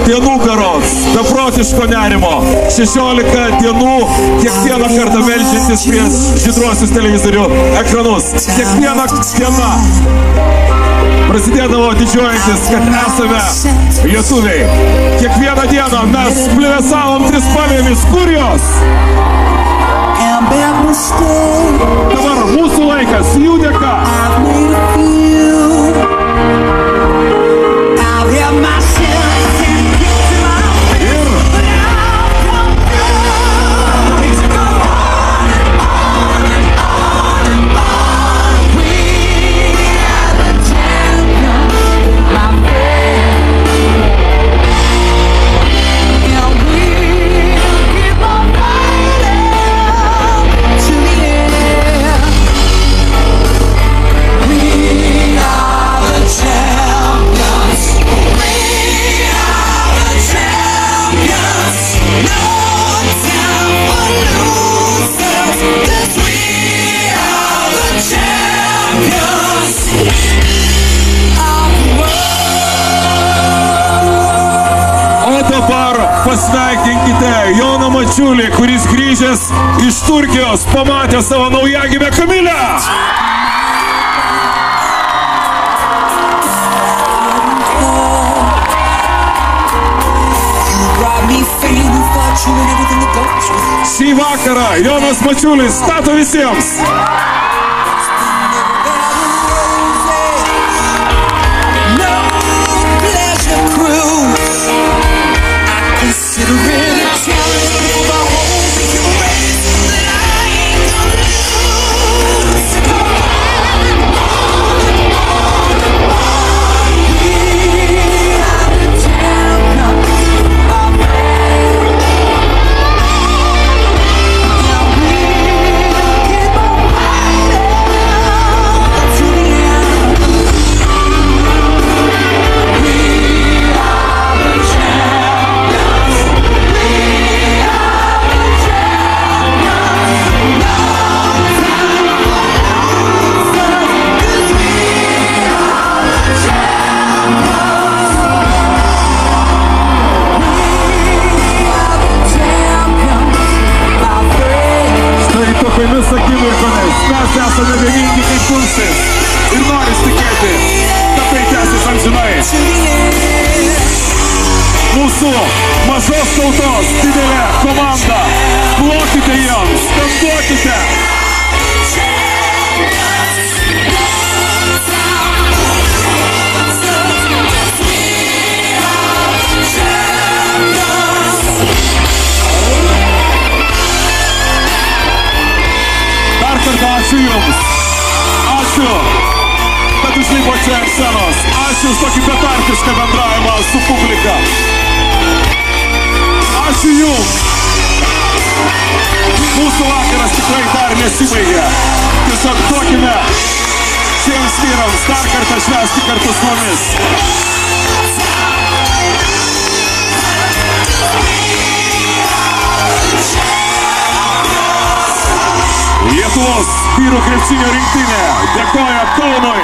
dienų berods, beprotiško nerimo. 16 dienų, kiekvieną kartą meldžiantis prieš žydruosius televizorių ekranus. Kiekvieną dieną prasidėdavo didžiuojantis, kad esame lietuviai. Kiekvieną dieną mes plevėsavom trispalvėmis. Kur jos? Dabar mūsų laikas, jų dėka. Pasveikinkite Joną Mačiulį, kuris grįžęs iš Turkijos pamatė savo naujagimę Kamilę. Šį vakarą Jonas Mačiulis stato visiems. Tokiomis akimirkomis mes esame vieningi kaip pulsis ir noris tikėti, kad tai tęsis amžinai. Mūsų mažos tautos didelė komanda. Plokite jiems, skanduokite. Ačiū jums. Ačiū, kad užlipo čia ant scenos. Ačiū už tokį betarpišką bendravimą su publika. Ačiū jums. Mūsų vakaras tikrai dar nesibaigė. Tiesiog duokime šiems vyrams dar kartą švęsti kartu su mumis. Lietuvos vyrų krepšinio rinktinė dėkoja Kaunui.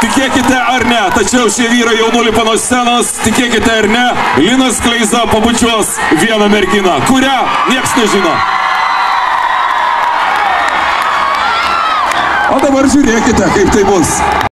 Tikėkite ar ne, tačiau šie vyrai jau nulipa nuo scenos, tikėkite ar ne, Linas Kleiza pabučiuos vieną merginą, kurią nieks nežino. O dabar žiūrėkite, kaip tai bus.